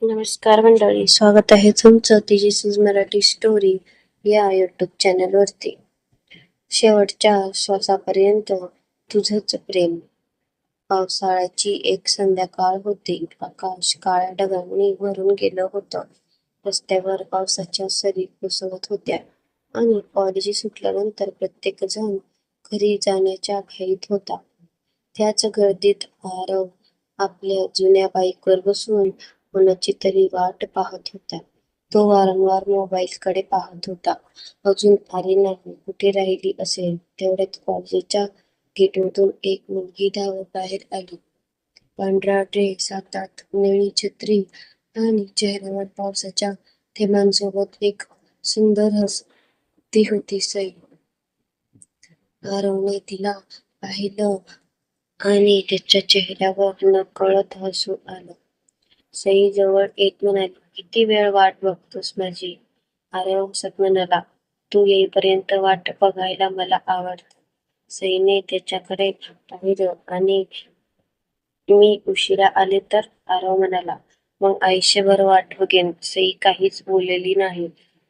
नमस्कार मंडळी, स्वागत आहे तुमचं तेजस्वी मराठी स्टोरी या युट्यूब चॅनलवरती. शेवटच्या श्वासापर्यंत तुझंच प्रेम. पावसाळ्याची एक संध्याकाळ होती. आकाश काळ्या ढगांनी भरून गेलं होतं. रस्त्यावर पावसाच्या सरी कोसळत होत्या आणि कॉलेज सुटल्यानंतर प्रत्येक जण घरी जाण्याच्या घाईत होता. त्याच गर्दीत आरव आपल्या जुन्या बाईकवर बसून कोणाची तरी वाट पाहत होता. तो वारंवार मोबाईलकडे पाहत होता. अजून आली नाही, कुठे राहिली असेल. तेवढ्यात कॉलेजच्या गेटमधून एक मुलगी धावत बाहेर आली. पांढरा ड्रेस, हातात निळी छत्री आणि चेहऱ्यावर पावसाच्या थेंबांसोबत एक सुंदर हस. ती होती सई. आरवने तिला पाहिलं आणि त्याच्या चेहऱ्यावर नकळत हसू आलं. सई जवळ येत म्हणाली, किती वेळ वाट बघतोस माझी? आरव हसत म्हणाला, तू येईपर्यंत वाट बघायला मला आवडतं. सईने त्याच्याकडे पाहिलं आणि मी उशिरा आले तर? आरव म्हणाला, मग आयुष्यभर वाट बघेन. सई काहीच बोलली नाही,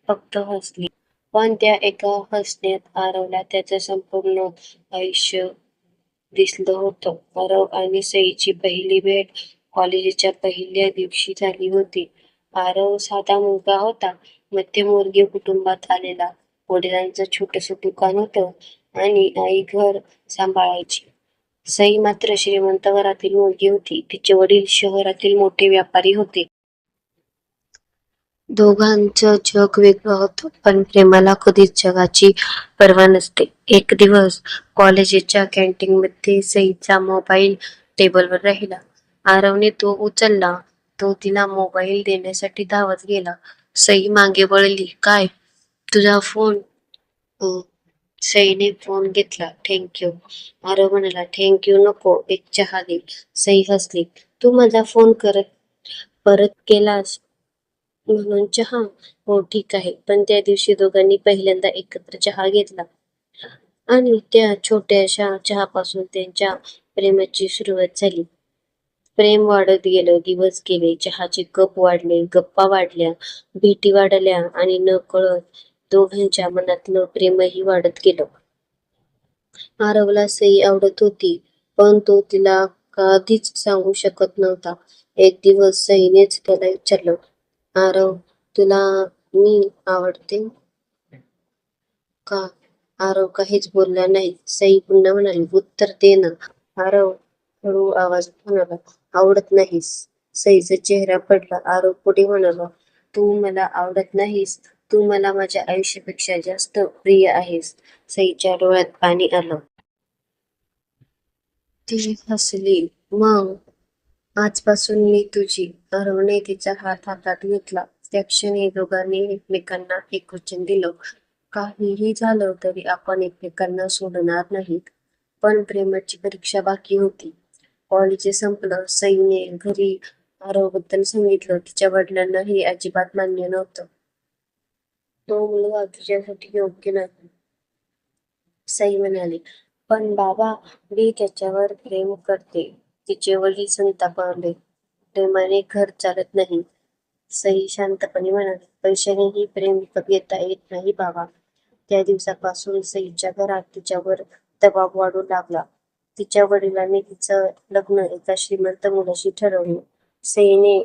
फक्त हसली. पण त्या एका हसण्यात आरवला त्याचं संपूर्ण आयुष्य दिसलं होतं. आरव आणि सईची पहिली भेट कॉलेजच्या पहिल्या दिवशी झाली होती. आरव साधा मुलगा होता, मध्यमवर्गीय कुटुंबात आलेला. वडिलांचं छोटंसं दुकान होतं आणि आई घर सांभाळायची. सई मात्र श्रीमंत घरातील मुलगी होती. तिचे वडील शहरातील मोठे व्यापारी होते. दोघांचं जग वेगळं होतं, पण प्रेमाला कधीच जगाची पर्वा नसते. एक दिवस कॉलेजच्या कॅन्टीनमध्ये सईचा मोबाईल टेबलवर राहिला. आरवने तो उचलला. तो तिला मोबाईल देण्यासाठी धावत गेला. सई मागे वळली. काय, तुझा फोन? "हो." सईने फोन घेतला. थँक आरव म्हणाला. थँक नको, एक चहा दे. सई हसली. तू माझा फोन परत केलास म्हणून चहा? हो ठीक आहे. पण त्या दिवशी दोघांनी पहिल्यांदा एकत्र चहा घेतला आणि त्या छोट्याशा चहापासून त्यांच्या प्रेमाची सुरुवात झाली. प्रेम वाढत गेलं, दिवस गेले, चहाचे कप वाढले, गप्पा वाढल्या, भेटी वाढल्या आणि नकळत दोघांच्या मनातलं प्रेमही वाढत गेलं. आरवला सई आवडत होती, पण तो तिला कधीच सांगू शकत नव्हता. एक दिवस सईनेच त्याला विचारलं, आरव, तुला मी आवडते का? आरव काहीच बोलला नाही. सई पुन्हा म्हणाली, उत्तर दे ना. आरव हळू आवाजात म्हणाला, आवडत नाहीस. सईचा चेहरा पडला. आरव पुढे म्हणाला, तू मला आवडत नाहीस. तू मला माझ्या आयुष्यापेक्षा जास्त प्रिय आहेस. सईच्या डोळ्यात पाणी आलं. ती हसली. मग आजपासून मी तुझी. आरवने तिचा हात हातात घेतला. त्या क्षणी दोघांनी एकमेकांना एक वचन दिलं. काहीही झालं तरी आपण एकमेकांना सोडणार नाहीत. पण प्रेमाची परीक्षा बाकी होती. कॉलेज संपलं. सईने घरी आरवबद्दल सांगितलं. तिच्या वडिलांना हे अजिबात मान्य नव्हतं. तो मुलगा तुझ्यासाठी योग्य नाही, सई म्हणाली. पण बाबा, मी त्याच्यावर प्रेम करते. तिचे वडील संतापले. प्रेमाने घर चालत नाही. सई शांतपणे म्हणाली, पैशानेही प्रेम विकत घेता येत नाही बाबा. त्या दिवसापासून सईच्या घरात तिच्यावर दबाव वाढू लागला. तिच्या वडिलांनी तिचं लग्न एका श्रीमंत मुलाशी ठरवले. सईने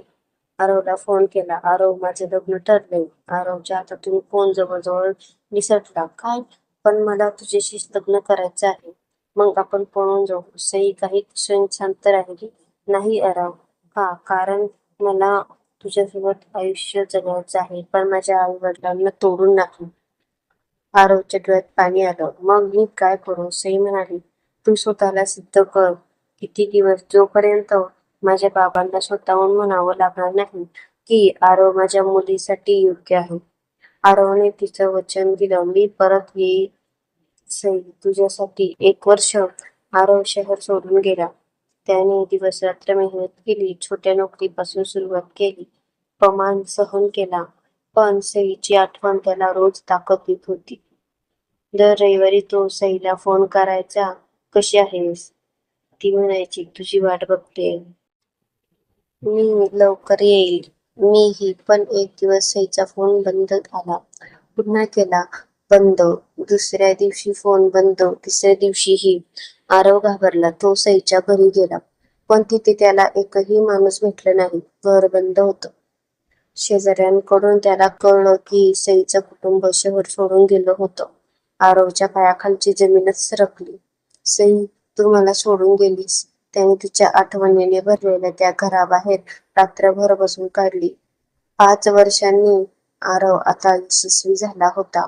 आरवला फोन केला. आरव, माझं लग्न ठरलंय. आरवच्या हातातून फोन जवळजवळ निसटला. काय? पण मला तुझ्याशीच लग्न करायचं आहे. मग आपण पळून जाऊ. सई काही क्षण शांत राहिली. नाही आरव. का? कारण मला तुझ्यासोबत आयुष्य जगायचं आहे, पण माझ्या आई वडिलांना तोडून नाही. आरवच्या डोळ्यात पाणी आलं. मग मी काय करू? सई म्हणाली, तू स्वतःला सिद्ध कर. किती दिवस? जोपर्यंत माझ्या बाबांना स्वतःहून म्हणावं लागणार नाही की आरव माझ्या मुलीसाठी योग्य आहे. आरवने तिचं वचन दिलं. मी परत येईल सई, तुझ्यासाठी. 1 वर्ष आरव शहर सोडून गेला. त्याने दिवस रात्र मेहनत केली. छोट्या नोकरीपासून सुरुवात केली. अपमान सहन केला. पण सईची आठवण त्याला रोज ताकद देत होती. दर रविवारी तो सईला फोन करायचा. कशी आहेस? ती म्हणायची, तुझी वाट बघते. मी लवकर येईल. मीही. पण एक दिवस सईचा फोन बंद आला. पुन्हा केला, बंद. दुसऱ्या दिवशी फोन बंद. तिसऱ्या दिवशीही. आरव घाबरला. तो सईच्या घरी गेला. पण तिथे त्याला एकही माणूस भेटला नाही. घर बंद होतं. शेजाऱ्यांकडून त्याला कळलं की सईचं कुटुंब शहर सोडून गेलं होतं. आरवच्या पायाखालची जमीनच सरकली. सई, तू मला सोडून गेलीस. त्याने तिच्या आठवणीने भरलेल्या त्या घराबाहेर रात्रभर बसून काढली. 5 वर्षांनी आरव आता यशस्वी झाला होता.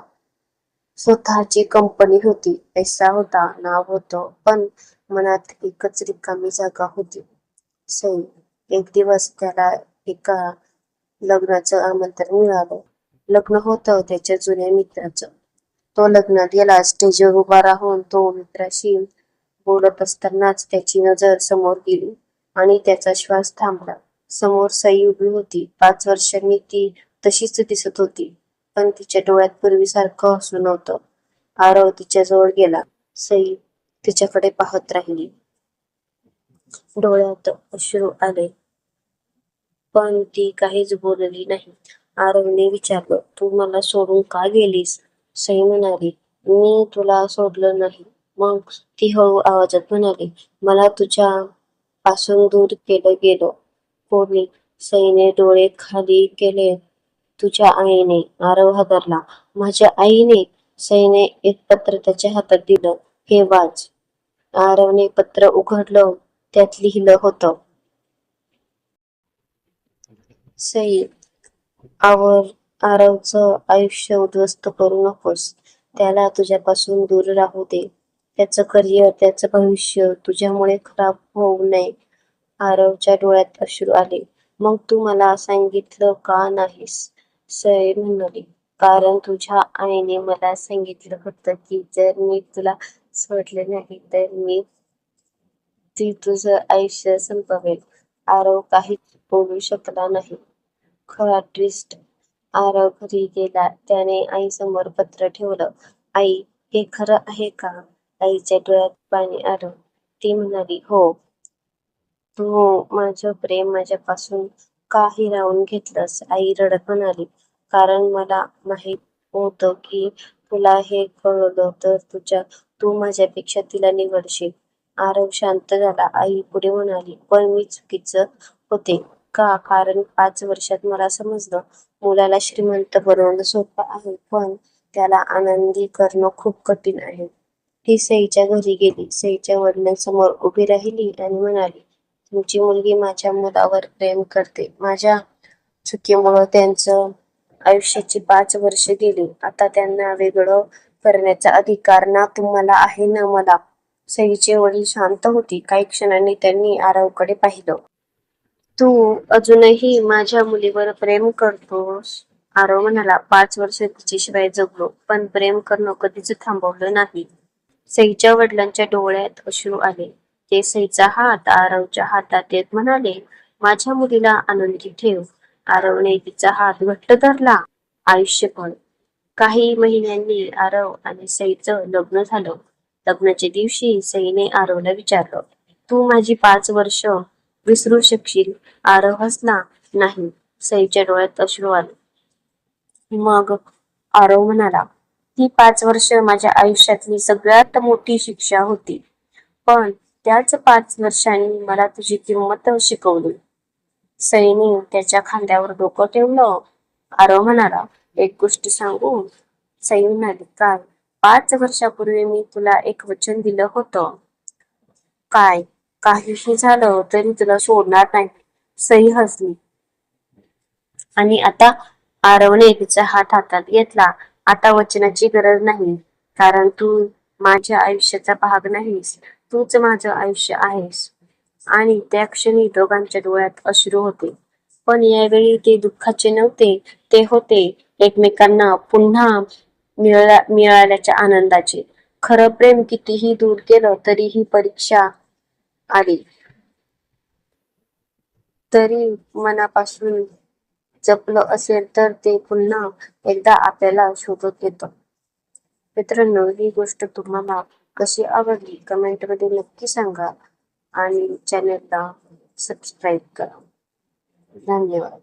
स्वतःची कंपनी होती, पैसा होता, नाव होतं, पण मनात एकच रिकामी जागा होती. सई. एक दिवस त्याला एका लग्नाचं आमंत्रण मिळालं. लग्न होतं त्याच्या जुन्या मित्राचं. तो लग्नात गेला. स्टेजवर उभा राहून तो मित्राशी बोलत असतानाच त्याची नजर समोर गेली आणि त्याचा श्वास थांबला. समोर सई उभी होती. 5 वर्षांनी ती तशीच दिसत होती, पण तिच्या डोळ्यात पूर्वीसारखं हसू नव्हतं. आरव तिच्याजवळ गेला. सई तिच्याकडे पाहत राहिली. डोळ्यात अश्रू आले, पण ती काहीच बोलली नाही. आरवने विचारलं, तू मला सोडून का गेलीस? सई म्हणाली, मी तुला सोडलं नाही. मग ती हळू आवाजात म्हणाली, मला तुझ्या पासून दूर केलं गेलं. कोणी? सईने डोळे खाली केले. तुझ्या आईने. आरव हादरला. माझ्या आईने? सईने एक पत्र त्याच्या हातात दिलं. हे वाच. आरवने पत्र उघडलं. त्यात लिहिलं होतं, सई, आरवचं आयुष्य उद्ध्वस्त करू नकोस. त्याला तुझ्यापासून दूर राहू दे. त्याचं करिअर, त्याचं भविष्य तुझ्यामुळे खराब होऊ नये. आरवच्या डोळ्यात अश्रू आले. मग तू मला सांगितलं का नाहीस? सई म्हणाली, कारण तुझ्या आईने मला सांगितलं होतं की जर मी तुला सोडले नाही तर ती तुझं आयुष्य संपवेल. आरव काहीच बोलू शकला नाही. खरा ट्विस्ट. आरव घरी गेला. त्याने आईसमोर पत्र ठेवलं. आई, हे खरं आहे का? आईच्या डोळ्यात पाणी आलं. ती म्हणाली, हो. तू माझं प्रेम माझ्यापासून का हिरावून घेतलंस? आई रडत म्हणाली, कारण मला माहित होतं की तुला हे कळलं तर तू माझ्यापेक्षा तिला निवडशील. आरव शांत झाला. आई पुढे म्हणाली, पण मी चुकीचं होते का? कारण 5 वर्षात मला समजलं, मुलाला श्रीमंत बनवणं सोपं आहे, पण त्याला आनंदी करणं खूप कठीण आहे. ती सईच्या घरी गेली. सईच्या वडिलांसमोर उभी राहिली आणि म्हणाली, तुमची मुलगी माझ्या मुलावर प्रेम करते. माझ्या चुकीमुळं त्यांचं आयुष्याची 5 वर्ष गेली. आता त्यांना वेगळं करण्याचा अधिकार ना तुम्हाला आहे ना मला. सईचे वडील शांत होती. काही क्षणांनी त्यांनी आरवकडे पाहिलं. तू अजूनही माझ्या मुलीवर प्रेम करतोस? आरव म्हणाला, 5 वर्ष तिच्याशिवाय जगलो, पण प्रेम करणं कधीच थांबवलं नाही. सईच्या वडिलांच्या डोळ्यात अश्रू आले. ते सईचा हात आरवच्या हातात देत म्हणाले, माझ्या मुलीला आनंदी ठेव. आरवने तिचा हात घट्ट धरला. आयुष्यभर. काही महिन्यांनी आरव आणि सईचं लग्न झालं. लग्नाच्या दिवशी सईने आरवला विचारलं, तू माझी 5 वर्ष विसरू शकशील? आरव हसला. नाही. सईच्या डोळ्यात अश्रू आले. मग आरव म्हणाला, ती 5 वर्ष माझ्या आयुष्यातली सगळ्यात मोठी शिक्षा होती. पण त्याच 5 वर्षांनी मला तुझी किंमत शिकवली. सईने त्याच्या खांद्यावर डोकं ठेवलं. आरव म्हणाला, एक गोष्ट सांगू? सई म्हणाली, काय? 5 वर्षापूर्वी मी तुला एक वचन दिलं होतं. काय? काहीही झालं तरी तुला सोडणार नाही. सई हसली. आणि आता? आरवने तिचा हात हातात घेतला. आता वचनाची गरज नाही, कारण तू माझ्या आयुष्याचा भाग नाहीस. तूच माझं आयुष्य आहेस. आणि त्या क्षणी दोघांच्या डोळ्यात अश्रू होते. पण यावेळी ते दुःखाचे नव्हते, ते होते एकमेकांना पुन्हा मिळाल्याच्या आनंदाचे. खरं प्रेम कितीही दूर केलं तरीही परीक्षा आली तरी मनापासून जपलं असेल तर ते पुन्हा एकदा आपल्याला शोधत येतं. मित्रांनो, ही गोष्ट तुम्हाला कशी आवडली कमेंटमध्ये नक्की सांगा आणि चॅनलला सबस्क्राईब करा. धन्यवाद.